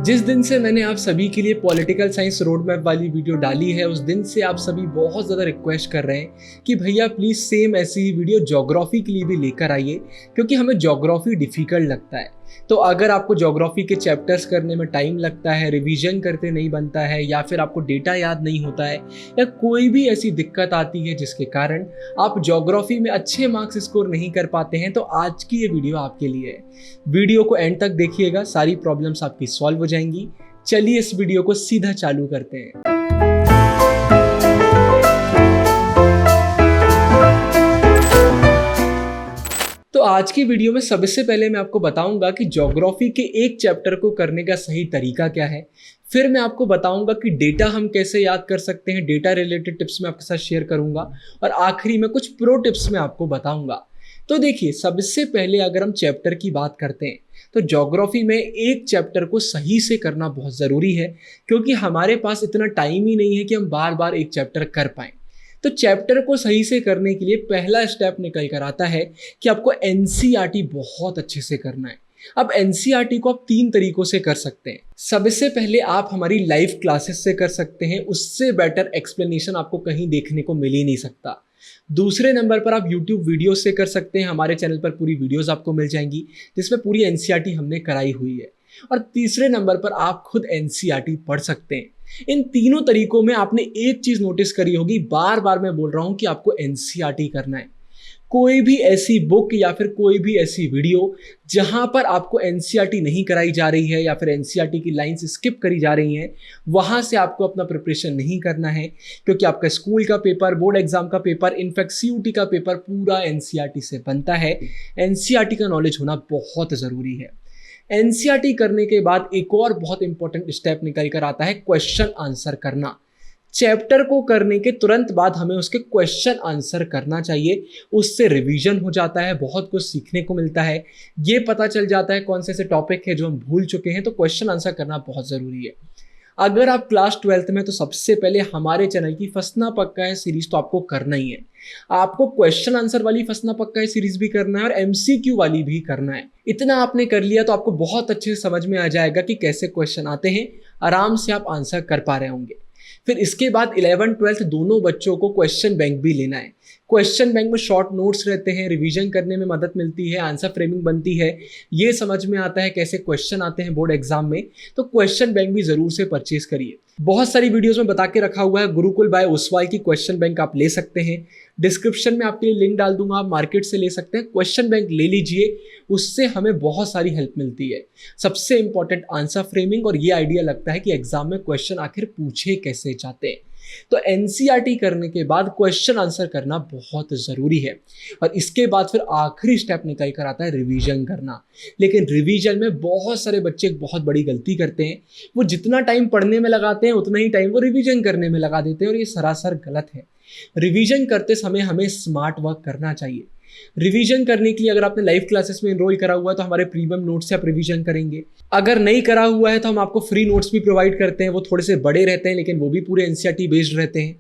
जिस दिन से मैंने आप सभी के लिए पॉलिटिकल साइंस रोड मैप वाली वीडियो डाली है, उस दिन से आप सभी बहुत ज़्यादा रिक्वेस्ट कर रहे हैं कि भैया प्लीज़ सेम ऐसी ही वीडियो ज्योग्राफी के लिए भी लेकर आइए, क्योंकि हमें ज्योग्राफी डिफ़िकल्ट लगता है। तो अगर आपको ज्योग्राफी के चैप्टर्स करने में टाइम लगता है, रिवीजन करते नहीं बनता है, या फिर आपको डेटा याद नहीं होता है, या कोई भी ऐसी दिक्कत आती है जिसके कारण आप ज्योग्राफी में अच्छे मार्क्स स्कोर नहीं कर पाते हैं, तो आज की ये वीडियो आपके लिए है। वीडियो को एंड तक देखिएगा, सारी प्रॉब्लम्स आपकी सॉल्व हो जाएंगी। चलिए इस वीडियो को सीधा चालू करते हैं। तो आज की वीडियो में सबसे पहले मैं आपको बताऊंगा कि ज्योग्राफी के एक चैप्टर को करने का सही तरीका क्या है। फिर मैं आपको बताऊंगा कि डेटा हम कैसे याद कर सकते हैं, डेटा रिलेटेड टिप्स मैं आपके साथ शेयर करूंगा, और आखिरी में कुछ प्रो टिप्स मैं आपको बताऊंगा। तो देखिए, सबसे पहले अगर हम चैप्टर की बात करते हैं तो ज्योग्राफी में एक चैप्टर को सही से करना बहुत ज़रूरी है, क्योंकि हमारे पास इतना टाइम ही नहीं है कि हम बार बार एक चैप्टर कर पाएँ। तो चैप्टर को सही से करने के लिए पहला स्टेप निकल कर आता है कि आपको एनसीईआरटी बहुत अच्छे से करना है। अब एनसीईआरटी को आप 3 तरीकों से कर सकते हैं। सबसे पहले आप हमारी लाइव क्लासेस से कर सकते हैं, उससे बेटर एक्सप्लेनेशन आपको कहीं देखने को मिल ही नहीं सकता। दूसरे नंबर पर आप YouTube वीडियो से कर सकते हैं, हमारे चैनल पर पूरी वीडियोस आपको मिल जाएंगी जिसमें पूरी एनसीईआरटी हमने कराई हुई है। और तीसरे नंबर पर आप खुद एनसीईआरटी पढ़ सकते हैं। इन तीनों तरीकों में आपने एक चीज नोटिस करी होगी, बार बार मैं बोल रहा हूं कि आपको एनसीईआरटी करना है। कोई भी ऐसी बुक या फिर कोई भी ऐसी वीडियो जहां पर आपको एनसीईआरटी नहीं कराई जा रही है या फिर एनसीईआरटी की लाइंस स्किप करी जा रही हैं, वहां से आपको अपना प्रिपरेशन नहीं करना है, क्योंकि आपका स्कूल का पेपर, बोर्ड एग्जाम का पेपर, इनफैक्ट सीयूटी का पेपर पूरा एनसीईआरटी से बनता है। एनसीईआरटी का नॉलेज होना बहुत ज़रूरी है। एनसीईआरटी करने के बाद एक और बहुत इंपॉर्टेंट स्टेप निकल कर आता है क्वेश्चन आंसर करना। चैप्टर को करने के तुरंत बाद हमें उसके क्वेश्चन आंसर करना चाहिए। उससे रिवीजन हो जाता है, बहुत कुछ सीखने को मिलता है, ये पता चल जाता है कौन से ऐसे टॉपिक है जो हम भूल चुके हैं। तो क्वेश्चन आंसर करना बहुत ज़रूरी है। अगर आप क्लास 12th में, तो सबसे पहले हमारे चैनल की फंसना पक्का है सीरीज तो आपको करना ही है। आपको क्वेश्चन आंसर वाली फंसना पक्का है सीरीज भी करना है और एमसीक्यू वाली भी करना है। इतना आपने कर लिया तो आपको बहुत अच्छे से समझ में आ जाएगा कि कैसे क्वेश्चन आते हैं, आराम से आप आंसर कर पा रहे होंगे। फिर इसके बाद 11th 12th दोनों बच्चों को क्वेश्चन बैंक भी लेना है। क्वेश्चन बैंक में शॉर्ट नोट्स रहते हैं, रिवीजन करने में मदद मिलती है, आंसर फ्रेमिंग बनती है, ये समझ में आता है कैसे क्वेश्चन आते हैं बोर्ड एग्जाम में। तो क्वेश्चन बैंक भी जरूर से परचेज करिए। बहुत सारी वीडियोस में बता के रखा हुआ है, गुरुकुल बाय ओसवाल की क्वेश्चन बैंक आप ले सकते हैं। डिस्क्रिप्शन में आपके लिए लिंक डाल दूंगा, आप मार्केट से ले सकते हैं। क्वेश्चन बैंक ले लीजिए, उससे हमें बहुत सारी हेल्प मिलती है। सबसे इंपॉर्टेंट आंसर फ्रेमिंग, और ये आइडिया लगता है कि एग्जाम में क्वेश्चन आखिर पूछे कैसे जाते हैं। तो एनसीईआरटी करने के बाद क्वेश्चन आंसर करना बहुत ज़रूरी है। और इसके बाद फिर आखिरी स्टेप निकल कर आता है रिवीजन करना। लेकिन रिवीजन में बहुत सारे बच्चे एक बहुत बड़ी गलती करते हैं, वो जितना टाइम पढ़ने में लगाते हैं उतना ही टाइम वो रिवीजन करने में लगा देते हैं, और ये सरासर गलत है। रिवीजन करते समय हमें स्मार्ट वर्क करना चाहिए। रिवीजन करने के लिए अगर आपने लाइव क्लासेस में एनरोल करा हुआ है तो हमारे प्रीमियम नोट्स से आप रिवीजन करेंगे। अगर नहीं करा हुआ है तो हम आपको फ्री नोट्स भी प्रोवाइड करते हैं। वो थोड़े से बड़े रहते हैं लेकिन वो भी पूरे एनसीईआरटी बेस्ड रहते हैं।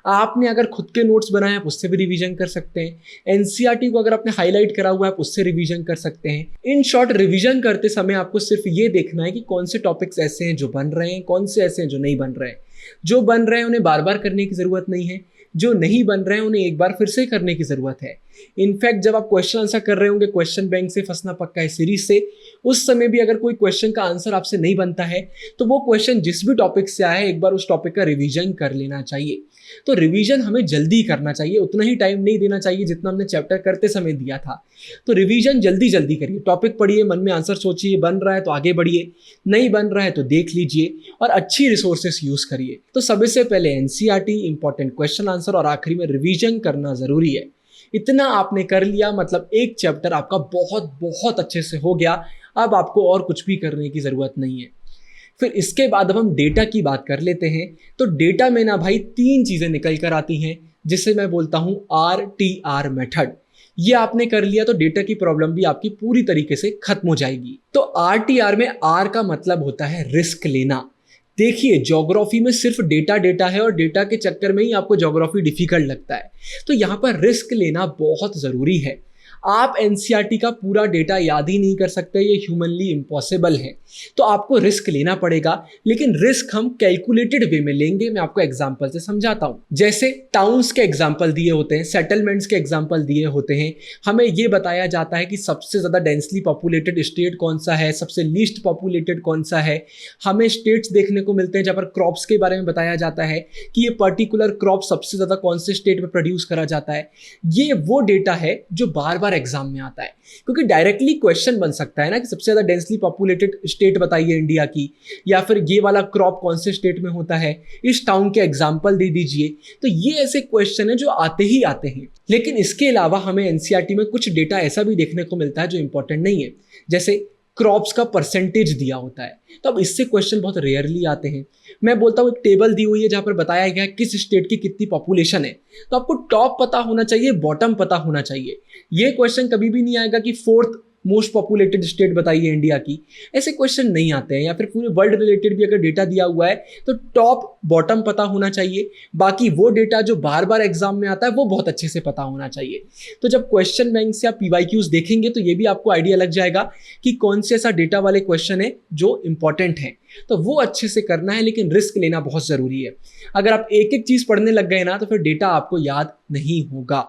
आपने अगर खुद के नोट्स बनाए आप उससे भी रिवीजन कर सकते हैं। एनसीईआरटी को अगर आपने हाईलाइट करा हुआ है आप उससे रिवीजन कर सकते हैं। इन शॉर्ट, रिवीजन करते समय आपको सिर्फ ये देखना है कि कौन से टॉपिक्स ऐसे हैं जो बन रहे हैं, कौन से ऐसे हैं जो नहीं बन रहे हैं। जो बन रहे हैं उन्हें बार बार करने की ज़रूरत नहीं है, जो नहीं बन रहे हैं उन्हें एक बार फिर से करने की ज़रूरत है। इनफैक्ट जब आप क्वेश्चन आंसर कर रहे होंगे क्वेश्चन बैंक से, फंसना पक्का है सीरीज से, उस समय भी अगर कोई क्वेश्चन का आंसर आपसे नहीं बनता है तो वो क्वेश्चन जिस भी टॉपिक से आया है एक बार उस टॉपिक का रिवीजन कर लेना चाहिए। तो रिवीजन हमें जल्दी करना चाहिए, उतना ही टाइम नहीं देना चाहिए जितना हमने चैप्टर करते समय दिया था। तो रिवीजन जल्दी जल्दी करिए, टॉपिक पढ़िए, मन में आंसर सोचिए, बन रहा है तो आगे बढ़िए, नहीं बन रहा है तो देख लीजिए, और अच्छी रिसोर्सेस यूज करिए। तो सबसे पहले एनसीईआरटी, इंपॉर्टेंट क्वेश्चन आंसर, और आखिरी में रिवीजन करना जरूरी है। इतना आपने कर लिया मतलब एक चैप्टर आपका बहुत बहुत अच्छे से हो गया। अब आपको और कुछ भी करने की जरूरत नहीं है। फिर इसके बाद अब हम डेटा की बात कर लेते हैं। तो डेटा में ना भाई 3 चीजें निकल कर आती हैं, जिसे मैं बोलता हूं RTR मेथड। ये आपने कर लिया तो डेटा की प्रॉब्लम भी आपकी पूरी तरीके से खत्म हो जाएगी। तो RTR में R का मतलब होता है रिस्क लेना। देखिए, ज्योग्राफी में सिर्फ डेटा डेटा है और डेटा के चक्कर में ही आपको ज्योग्राफी डिफिकल्ट लगता है। तो यहाँ पर रिस्क लेना बहुत ज़रूरी है। आप एनसीईआरटी का पूरा डेटा याद ही नहीं कर सकते, ये ह्यूमनली इम्पॉसिबल है। तो आपको रिस्क लेना पड़ेगा, लेकिन रिस्क हम कैलकुलेटेड वे में लेंगे। मैं आपको एग्जांपल से समझाता हूं। जैसे टाउन्स के एग्जांपल दिए होते हैं, सेटलमेंट्स के एग्जांपल दिए होते हैं, हमें यह बताया जाता है कि सबसे ज्यादा डेंसली पॉपुलेटेड स्टेट कौन सा है, सबसे लीस्ट पॉपुलेटेड कौन सा है। हमें स्टेट्स देखने को मिलते हैं जहां पर क्रॉप्स के बारे में बताया जाता है कि ये पर्टिकुलर क्रॉप सबसे ज्यादा कौन से स्टेट में प्रोड्यूस करा जाता है। ये वो डेटा है जो बार बार एग्जाम में आता है, क्योंकि डायरेक्टली क्वेश्चन बन सकता है ना कि सबसे ज्यादा डेंसली पॉपुलेटेड स्टेट बताइए इंडिया की, या फिर ये वाला क्रॉप कौन से स्टेट में होता है, इस टाउन के एग्जांपल दे दीजिए। तो ये ऐसे क्वेश्चन है जो आते ही आते हैं। लेकिन इसके अलावा हमें एनसीईआरटी में कुछ डेटा ऐसा भी देखने को मिलता है जो इंपॉर्टेंट नहीं है, जैसे क्रॉप्स का परसेंटेज दिया होता है। तो अब इससे क्वेश्चन बहुत रेयरली आते हैं। मैं बोलता हूँ एक टेबल दी हुई है जहां पर बताया गया है किस स्टेट की कितनी पॉपुलेशन है, तो आपको टॉप पता होना चाहिए, बॉटम पता होना चाहिए। ये क्वेश्चन कभी भी नहीं आएगा कि फोर्थ मोस्ट पॉपुलेटेड स्टेट बताइए इंडिया की, ऐसे क्वेश्चन नहीं आते हैं। या फिर पूरे वर्ल्ड रिलेटेड भी अगर डेटा दिया हुआ है तो टॉप बॉटम पता होना चाहिए। बाकी वो डेटा जो बार बार एग्जाम में आता है वो बहुत अच्छे से पता होना चाहिए। तो जब क्वेश्चन बैंक से आप पीवाईक्यूज देखेंगे तो ये भी आपको आइडिया लग जाएगा कि कौन से ऐसा डेटा वाले क्वेश्चन है जो इंपॉर्टेंट है, तो वो अच्छे से करना है। लेकिन रिस्क लेना बहुत जरूरी है। अगर आप एक एक चीज पढ़ने लग गए ना तो फिर डेटा आपको याद नहीं होगा।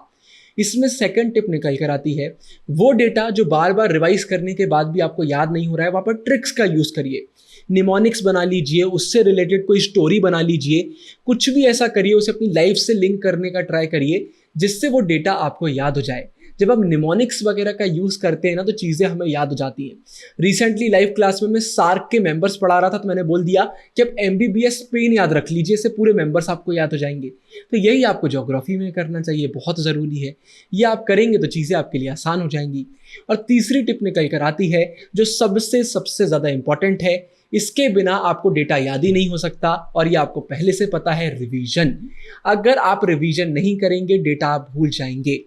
इसमें सेकंड टिप निकल कर आती है, वो डेटा जो बार बार रिवाइज करने के बाद भी आपको याद नहीं हो रहा है, वहां पर ट्रिक्स का यूज करिए। निमोनिक्स बना लीजिए, उससे रिलेटेड कोई स्टोरी बना लीजिए, कुछ भी ऐसा करिए, उसे अपनी लाइफ से लिंक करने का ट्राई करिए जिससे वो डेटा आपको याद हो जाए। जब हम निमोनिक्स वगैरह का यूज करते हैं ना तो चीजें हमें याद हो जाती हैं। रिसेंटली लाइव क्लास में मैं सार्क के मेंबर्स पढ़ा रहा था, तो मैंने बोल दिया कि अब एमबीबीएस पेन याद रख लीजिए, इससे पूरे मेंबर्स आपको याद हो जाएंगे। तो यही आपको ज्योग्राफी में करना चाहिए, बहुत जरूरी है। ये आप करेंगे तो चीजें आपके लिए आसान हो जाएंगी। और तीसरी टिप निकल कर आती है जो सबसे ज्यादा इंपॉर्टेंट है, इसके बिना आपको डेटा याद ही नहीं हो सकता, और ये आपको पहले से पता है, रिवीजन। अगर आप रिवीजन नहीं करेंगे डेटा आप भूल जाएंगे।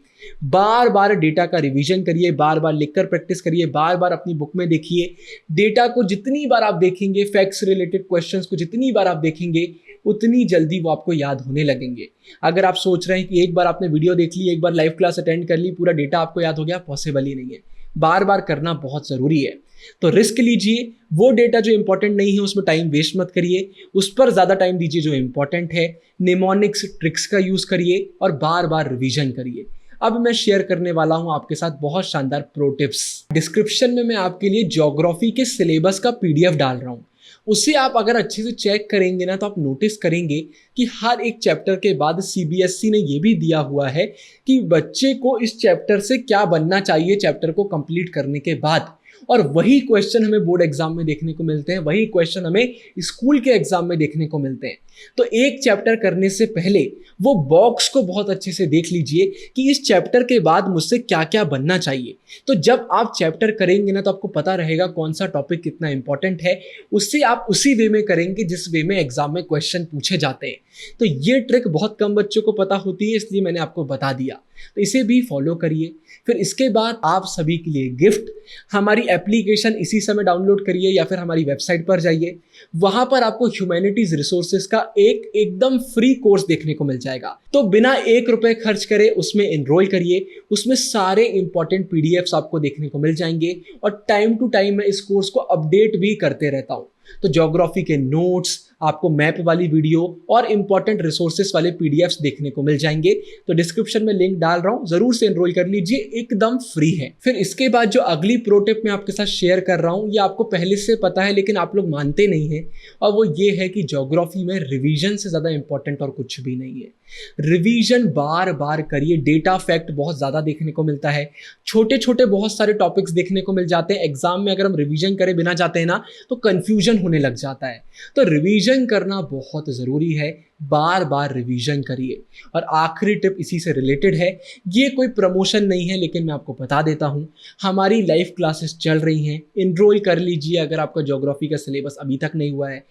बार बार डेटा का रिवीजन करिए, बार बार लिखकर प्रैक्टिस करिए, बार बार अपनी बुक में देखिए। डेटा को जितनी बार आप देखेंगे, फैक्ट्स रिलेटेड क्वेश्चंस को जितनी बार आप देखेंगे, उतनी जल्दी वो आपको याद होने लगेंगे। अगर आप सोच रहे हैं कि एक बार आपने वीडियो देख ली, एक बार लाइव क्लास अटेंड कर ली, पूरा डेटा आपको याद हो गया, पॉसिबल ही नहीं है। बार बार करना बहुत जरूरी है। तो रिस्क लीजिए, वो डेटा जो इंपॉर्टेंट नहीं है उसमें टाइम वेस्ट मत करिए, उस पर ज्यादा टाइम दीजिए जो इंपॉर्टेंट है। निमोनिक्स ट्रिक्स का यूज करिए और बार बार रिवीजन करिए। अब मैं शेयर करने वाला हूं आपके साथ बहुत शानदार प्रो टिप्स। डिस्क्रिप्शन में मैं आपके लिए ज्योग्राफी के सिलेबस का पीडीएफ डाल रहा हूं। उसे आप अगर अच्छे से चेक करेंगे ना तो आप नोटिस करेंगे कि हर एक चैप्टर के बाद सीबीएसई ने यह भी दिया हुआ है कि बच्चे को इस चैप्टर से क्या बनना चाहिए चैप्टर को कंप्लीट करने के बाद। और वही क्वेश्चन हमें बोर्ड एग्जाम में देखने को मिलते हैं, वही क्वेश्चन हमें स्कूल के एग्जाम में देखने को मिलते हैं। तो एक चैप्टर करने से पहले वो बॉक्स को बहुत अच्छे से देख लीजिए कि इस चैप्टर के बाद मुझसे क्या क्या बनना चाहिए। तो जब आप चैप्टर करेंगे ना तो आपको पता रहेगा कौन सा टॉपिक कितना इंपॉर्टेंट है, उससे आप उसी वे में करेंगे जिस वे में एग्जाम में क्वेश्चन पूछे जाते हैं। तो ये ट्रिक बहुत कम बच्चों को पता होती है, इसलिए मैंने आपको बता दिया। तो इसे भी फॉलो करिए। फिर इसके बाद आप सभी के लिए गिफ्ट, हमारी एप्लीकेशन इसी समय डाउनलोड करिए या फिर हमारी वेबसाइट पर जाइए। वहां पर आपको ह्यूमैनिटीज रिसोर्सेज का एक एकदम फ्री कोर्स देखने को मिल जाएगा। तो बिना 1 रुपए खर्च करे उसमें एनरोल करिए। उसमें सारे इंपॉर्टेंट पीडीएफ्स आपको देखने को मिल जाएंगे और टाइम टू टाइम मैं इस कोर्स को अपडेट भी करते रहता हूं। तो ज्योग्राफी के नोट्स, आपको मैप वाली वीडियो और इंपॉर्टेंट रिसोर्सेस वाले पीडीएफ्स देखने को मिल जाएंगे। तो डिस्क्रिप्शन में लिंक डाल रहा हूं, जरूर से एनरोल कर लीजिए, एकदम फ्री है। फिर इसके बाद जो अगली प्रो टिप मैं आपके साथ शेयर कर रहा हूं, ये आपको पहले से पता है लेकिन आप लोग मानते नहीं हैं, और वो ये है कि ज्योग्राफी में रिवीजन से ज्यादा इंपॉर्टेंट और कुछ भी नहीं है। रिवीजन बार बार करिए। डेटा फैक्ट बहुत ज्यादा देखने को मिलता है, छोटे छोटे बहुत सारे टॉपिक्स देखने को मिल जाते हैं। एग्जाम में अगर हम रिवीजन करे बिना जाते हैं ना तो कंफ्यूजन होने लग जाता है। तो रिवीजन करना बहुत जरूरी है, बार बार रिवीजन करिए। और आखिरी टिप इसी से रिलेटेड है, ये कोई प्रमोशन नहीं है लेकिन मैं आपको बता देता हूं, हमारी लाइव क्लासेस चल रही हैं, एनरोल कर लीजिए अगर आपका ज्योग्राफी का सिलेबस अभी तक नहीं हुआ है।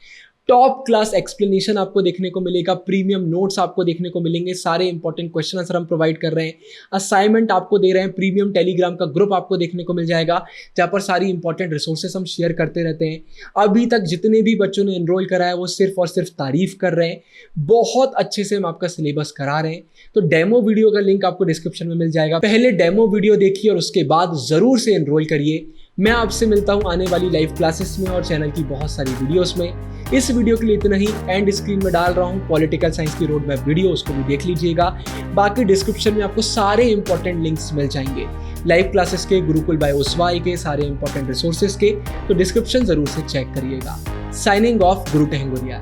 टॉप क्लास एक्सप्लेनेशन आपको देखने को मिलेगा, प्रीमियम नोट्स आपको देखने को मिलेंगे, सारे इंपॉर्टेंट क्वेश्चन आंसर हम प्रोवाइड कर रहे हैं, असाइनमेंट आपको दे रहे हैं, प्रीमियम टेलीग्राम का ग्रुप आपको देखने को मिल जाएगा जहाँ पर सारी इंपॉर्टेंट रिसोर्सेस हम शेयर करते रहते हैं। अभी तक जितने भी बच्चों ने एनरोल करा है वो सिर्फ और सिर्फ तारीफ कर रहे हैं, बहुत अच्छे से हम आपका सिलेबस करा रहे हैं। तो डेमो वीडियो का लिंक आपको डिस्क्रिप्शन में मिल जाएगा, पहले डेमो वीडियो देखिए और उसके बाद जरूर से एनरोल करिए। मैं आपसे मिलता हूं आने वाली लाइव क्लासेस में और चैनल की बहुत सारी वीडियोस में। इस वीडियो के लिए इतना ही, एंड स्क्रीन में डाल रहा हूं पॉलिटिकल साइंस की रोड मैप वीडियो, उसको भी देख लीजिएगा। बाकी डिस्क्रिप्शन में आपको सारे इंपॉर्टेंट लिंक्स मिल जाएंगे, लाइव क्लासेस के, गुरुकुल बाय ओसवाई के, सारे इंपॉर्टेंट रिसोर्सेज के, तो डिस्क्रिप्शन जरूर से चेक करिएगा। साइनिंग ऑफ, गुरु टेहंगुरिया।